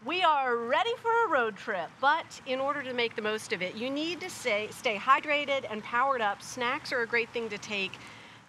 We are ready for a road trip, but in order to make the most of it, you need to stay hydrated and powered up. Snacks are a great thing to take.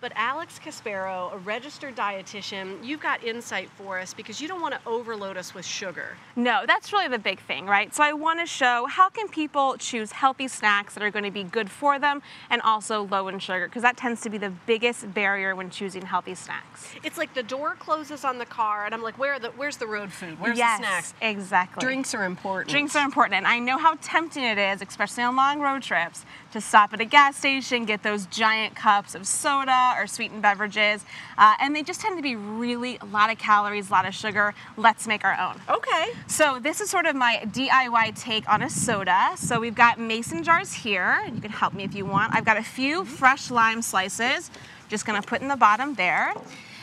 But Alex Caspero, a registered dietitian, you've got insight for us because you don't want to overload us with sugar. No, that's really the big thing, right? So I want to show how can people choose healthy snacks that are going to be good for them and also low in sugar, because that tends to be the biggest barrier when choosing healthy snacks. It's like the door closes on the car and I'm like, where's the road food? Where's yes, the snacks? Exactly. Drinks are important. Drinks are important, and I know how tempting it is, especially on long road trips, to stop at a gas station, get those giant cups of soda or sweetened beverages, and they just tend to be really a lot of calories, a lot of sugar. Let's make our own. Okay. So this is sort of my DIY take on a soda. So we've got mason jars here. You can help me if you want. I've got a few fresh lime slices. Just gonna put in the bottom there.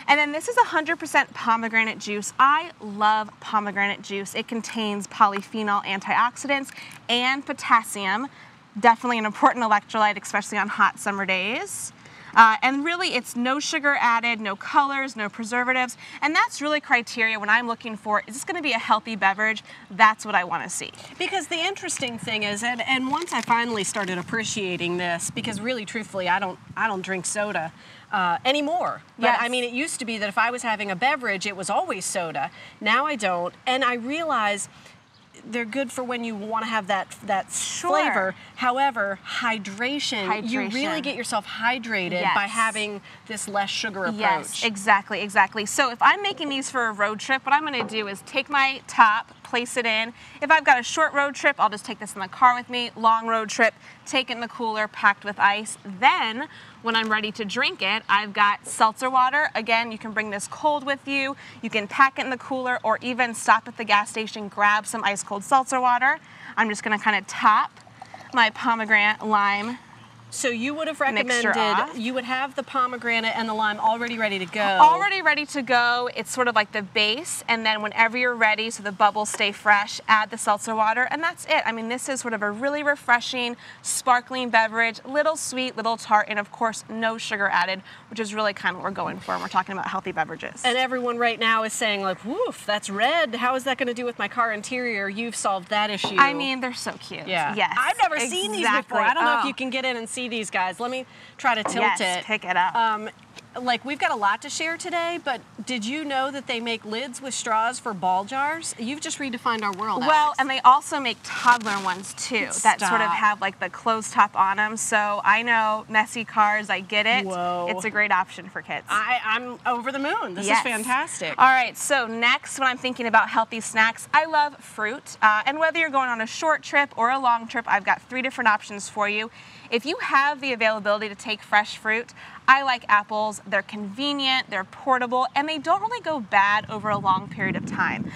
And then this is 100% pomegranate juice. I love pomegranate juice. It contains polyphenol antioxidants and potassium. Definitely an important electrolyte, especially on hot summer days. And really, it's no sugar added, no colors, no preservatives. And that's really criteria when I'm looking for, is this going to be a healthy beverage? That's what I want to see. Because the interesting thing is, and once I finally started appreciating this, because really, truthfully, I don't drink soda anymore. But Yes. I mean, it used to be that if I was having a beverage, it was always soda. Now I don't. And I realize they're good for when you want to have that Sure. flavor. However, hydration, you really get yourself hydrated Yes. by having this less sugar approach. Yes, exactly, exactly. So if I'm making these for a road trip, what I'm going to do is take my top, place it in. If I've got a short road trip, I'll just take this in the car with me. Long road trip, take it in the cooler, packed with ice. Then, when I'm ready to drink it, I've got seltzer water. Again, you can bring this cold with you. You can pack it in the cooler or even stop at the gas station, grab some ice cold seltzer water. I'm just going to kind of top my pomegranate lime. So you would have Mixture recommended, off. you would have the pomegranate and the lime already ready to go. Already ready to go. It's sort of like the base, and then whenever you're ready, so the bubbles stay fresh, add the seltzer water, and that's it. I mean, this is sort of a really refreshing, sparkling beverage, little sweet, little tart, and of course, no sugar added, which is really kind of what we're going for when we're talking about healthy beverages. And everyone right now is saying like, woof, that's red. How is that going to do with my car interior? You've solved that issue. I mean, they're so cute. Yeah. Yes. I've never seen these before. I don't know if you can get in and see these guys. Let me try to tilt Yes, it. pick it up. Like, we've got a lot to share today, but did you know that they make lids with straws for ball jars? You've just redefined our world, Well, Alex. and they also make toddler ones too that sort of Stop. have like the closed top on them. So I know messy cars, I get it. Whoa. It's a great option for kids. I'm over the moon. This Yes. is fantastic. All right, so next when I'm thinking about healthy snacks, I love fruit. And whether you're going on a short trip or a long trip, I've got 3 different options for you. If you have the availability to take fresh fruit, I like apples. They're convenient, they're portable, and they don't really go bad over a long period of time.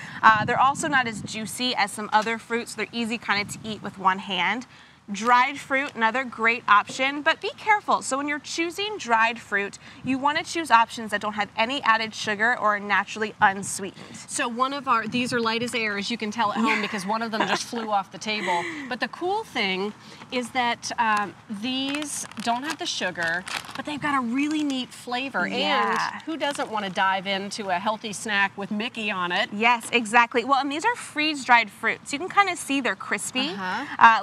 They're also not as juicy as some other fruits. They're easy kind of to eat with one hand. Dried fruit, another great option, but be careful. So when you're choosing dried fruit, you want to choose options that don't have any added sugar or are naturally unsweetened. So one of our, these are light as air, as you can tell at home, because one of them just flew off the table. But the cool thing is that these don't have the sugar, but they've got a really neat flavor. Yeah. And who doesn't want to dive into a healthy snack with Mickey on it? Yes, exactly. Well, and these are freeze-dried fruits. You can kind of see they're crispy,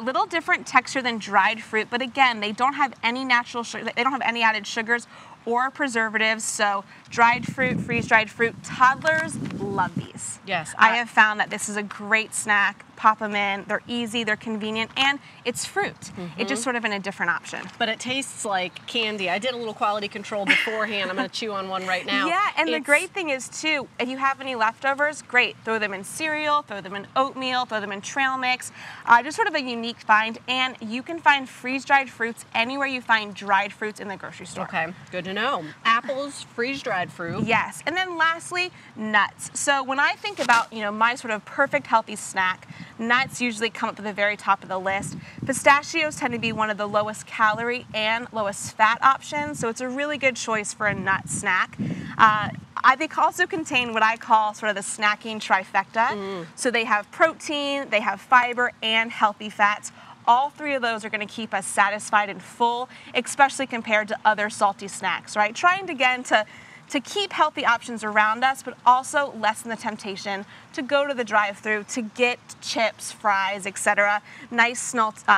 little different texture than dried fruit, but again, they don't have any natural sugar, they don't have any added sugars or preservatives. So dried fruit, freeze-dried fruit, toddlers love these. Yes. I have found that this is a great snack. Pop them in, they're easy, they're convenient, and it's fruit. It's just sort of in a different option. But it tastes like candy. I did a little quality control beforehand. I'm going to chew on one right now. Yeah, and the great thing is too, if you have any leftovers, great. Throw them in cereal, throw them in oatmeal, throw them in trail mix. Just sort of a unique find, and you can find freeze-dried fruits anywhere you find dried fruits in the grocery store. Okay, good to know. Apples, freeze-dried fruit. Yes, and then lastly, nuts. So when I think about, my sort of perfect healthy snack, nuts usually come up at the very top of the list. Pistachios tend to be one of the lowest calorie and lowest fat options, so it's a really good choice for a nut snack. They also contain what I call sort of the snacking trifecta. So they have protein, they have fiber, and healthy fats. All 3 of those are going to keep us satisfied and full, especially compared to other salty snacks, right? Trying again to to keep healthy options around us, but also lessen the temptation to go to the drive-thru to get chips, fries, etc. Nice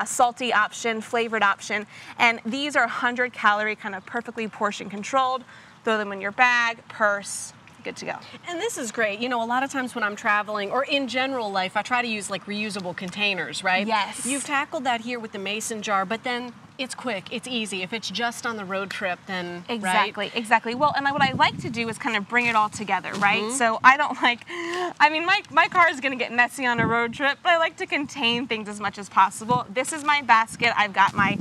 salty option, flavored option, and these are 100-calorie, kind of perfectly portion controlled. Throw them in your bag, purse, good to go. And this is great. You know, a lot of times when I'm traveling or in general life, I try to use like reusable containers, right? Yes. You've tackled that here with the mason jar, but then it's quick, it's easy. If it's just on the road trip, then exactly, right? Exactly. Well, and what I like to do is kind of bring it all together, right? So I don't like, I mean, my car is going to get messy on a road trip, but I like to contain things as much as possible. This is my basket. I've got my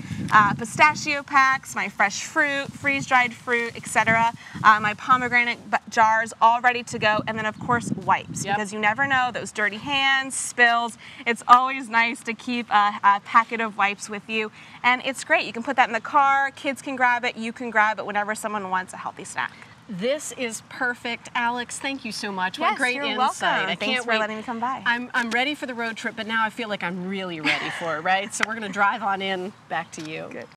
pistachio packs, my fresh fruit, freeze-dried fruit, etc. My pomegranate jars all ready to go, and then of course wipes, because you never know, those dirty hands, spills. It's always nice to keep a packet of wipes with you, and it's great. You can put that in the car, kids can grab it, you can grab it whenever someone wants a healthy snack. This is perfect. Alex, thank you so much. Yes, what great you're insight. welcome. Thanks for letting me come by. I'm ready for the road trip, but now I feel like I'm really ready for it, right? So we're going to drive on in back to you. Good.